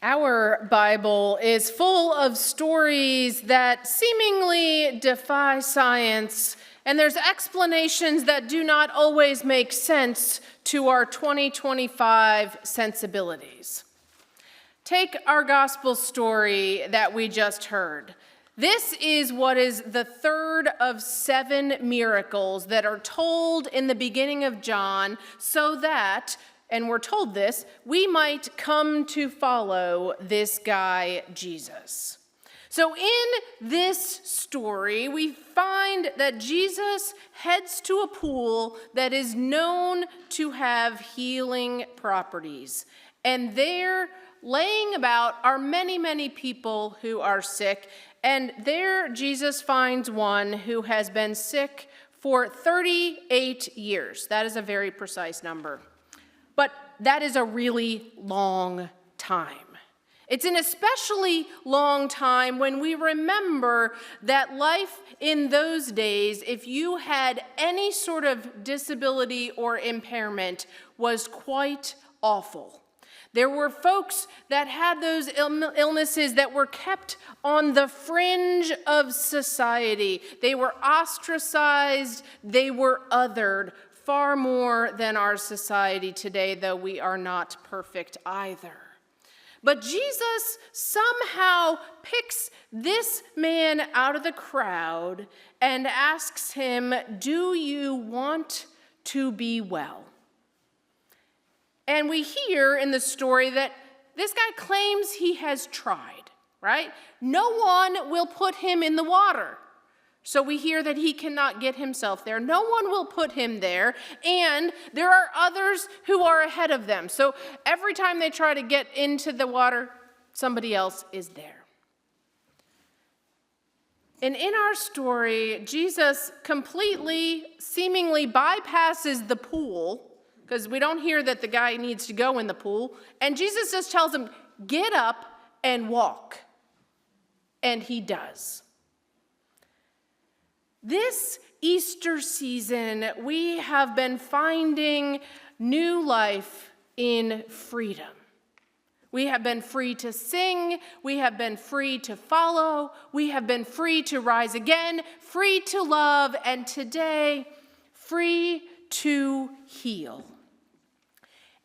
Our Bible is full of stories that seemingly defy science, and there's explanations that do not always make sense to our 2025 sensibilities. Take our gospel story that we just heard. This is what is the third of 7 miracles that are told in the beginning of John so that, and we're told this, we might come to follow this guy, Jesus. So in this story, we find that Jesus heads to a pool that is known to have healing properties. And there, laying about, are many, many people who are sick. And there, Jesus finds one who has been sick for 38 years. That is a very precise number. But that is a really long time. It's an especially long time when we remember that life in those days, if you had any sort of disability or impairment, was quite awful. There were folks that had those illnesses that were kept on the fringe of society. They were ostracized, they were othered, far more than our society today, though we are not perfect either. But Jesus somehow picks this man out of the crowd and asks him, "Do you want to be well?" And we hear in the story that this guy claims he has tried, right? No one will put him in the water. So we hear that he cannot get himself there. No one will put him there, and there are others who are ahead of them. So every time they try to get into the water, somebody else is there. And in our story, Jesus completely, seemingly bypasses the pool, because we don't hear that the guy needs to go in the pool, and Jesus just tells him, "Get up and walk." And he does. This Easter season, we have been finding new life in freedom. We have been free to sing, we have been free to follow, we have been free to rise again, free to love, and today, free to heal.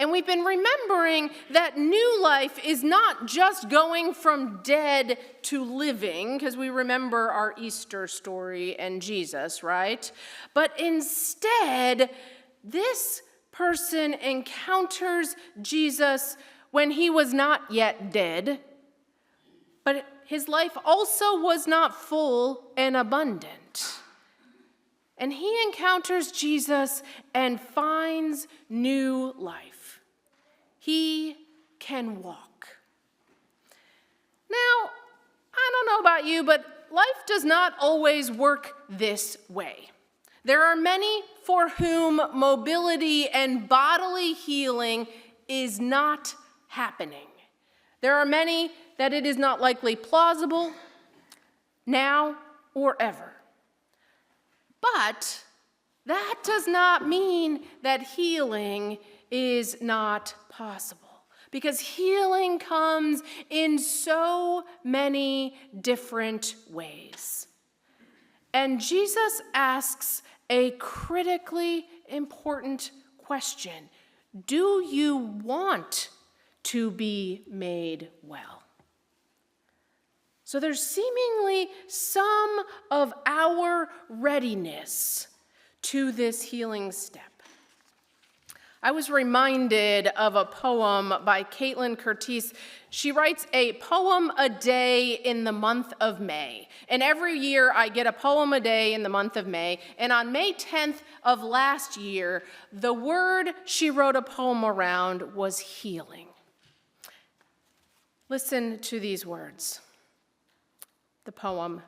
And we've been remembering that new life is not just going from dead to living, because we remember our Easter story and Jesus, right? But instead, this person encounters Jesus when he was not yet dead, but his life also was not full and abundant. And he encounters Jesus and finds new life. He can walk. Now, I don't know about you, but life does not always work this way. There are many for whom mobility and bodily healing is not happening. There are many that it is not likely plausible now or ever. But that does not mean that healing is not possible, because healing comes in so many different ways. And Jesus asks a critically important question: do you want to be made well? So there's seemingly some of our readiness to this healing step. I was reminded of a poem by Caitlin Curtice. She writes a poem a day in the month of May. And every year I get a poem a day in the month of May. And on May 10th of last year, the word she wrote a poem around was healing. Listen to these words. The poem: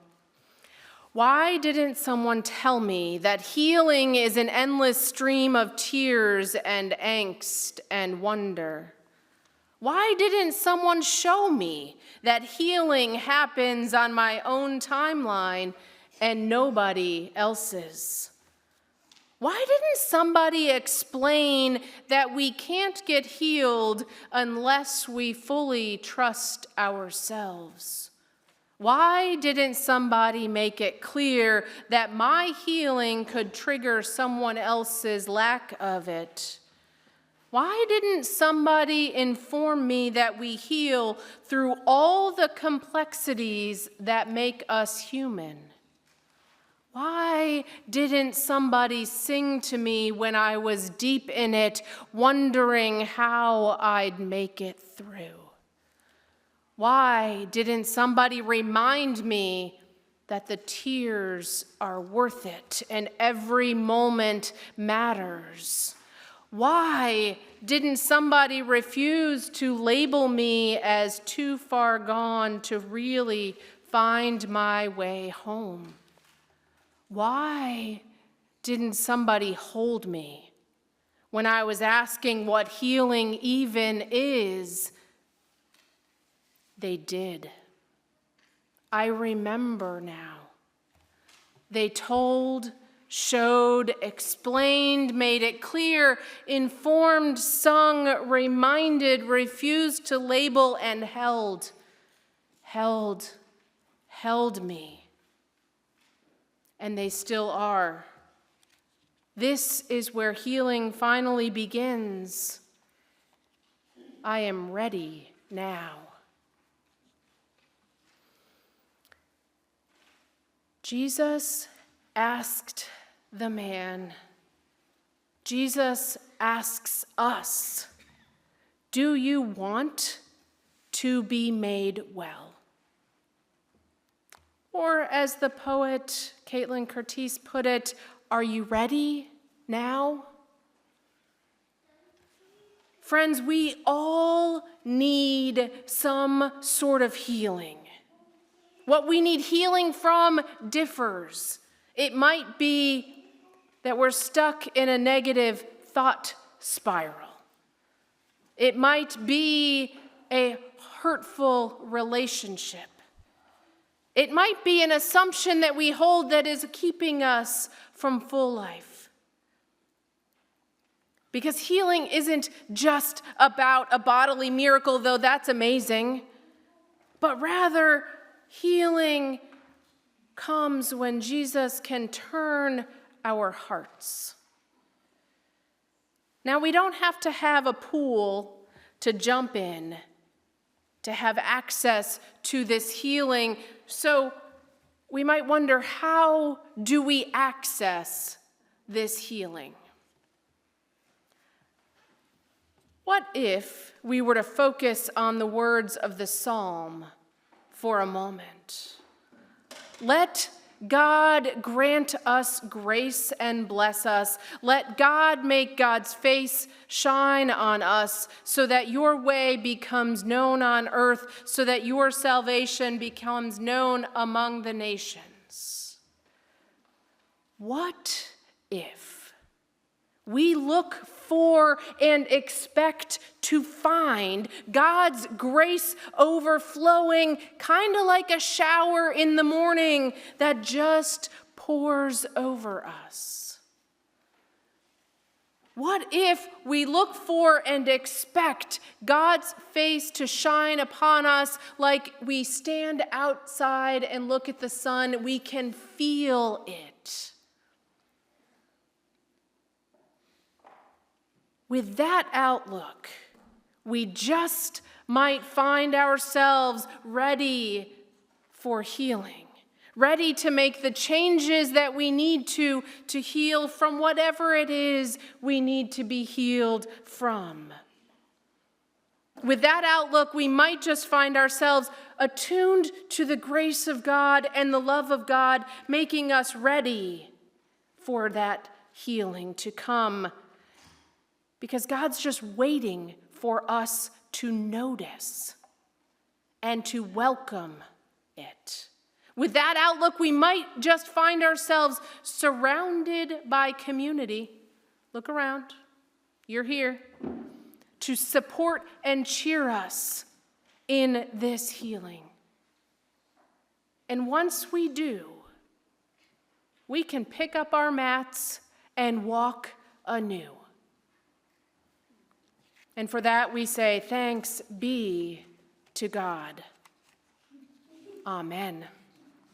"Why didn't someone tell me that healing is an endless stream of tears and angst and wonder? Why didn't someone show me that healing happens on my own timeline and nobody else's? Why didn't somebody explain that we can't get healed unless we fully trust ourselves? Why didn't somebody make it clear that my healing could trigger someone else's lack of it? Why didn't somebody inform me that we heal through all the complexities that make us human? Why didn't somebody sing to me when I was deep in it, wondering how I'd make it through? Why didn't somebody remind me that the tears are worth it and every moment matters? Why didn't somebody refuse to label me as too far gone to really find my way home? Why didn't somebody hold me when I was asking what healing even is? They did. I remember now. They told, showed, explained, made it clear, informed, sung, reminded, refused to label, and held me. And they still are. This is where healing finally begins. I am ready now. Jesus asked the man. Jesus asks us, do you want to be made well? Or as the poet Caitlin Curtice put it, are you ready now? Friends, we all need some sort of healing. What we need healing from differs. It might be that we're stuck in a negative thought spiral. It might be a hurtful relationship. It might be an assumption that we hold that is keeping us from full life. Because healing isn't just about a bodily miracle, though that's amazing, but rather healing comes when Jesus can turn our hearts. Now, we don't have to have a pool to jump in to have access to this healing. So we might wonder, how do we access this healing? What if we were to focus on the words of the psalm for a moment? Let God grant us grace and bless us. Let God make God's face shine on us so that your way becomes known on earth, so that your salvation becomes known among the nations. What if we look for and expect to find God's grace overflowing, kind of like a shower in the morning that just pours over us? What if we look for and expect God's face to shine upon us like we stand outside and look at the sun, we can feel it? With that outlook, we just might find ourselves ready for healing, ready to make the changes that we need to heal from whatever it is we need to be healed from. With that outlook, we might just find ourselves attuned to the grace of God and the love of God, making us ready for that healing to come. Because God's just waiting for us to notice and to welcome it. With that outlook, we might just find ourselves surrounded by community. Look around. You're here to support and cheer us in this healing. And once we do, we can pick up our mats and walk anew. And for that we say, thanks be to God. Amen.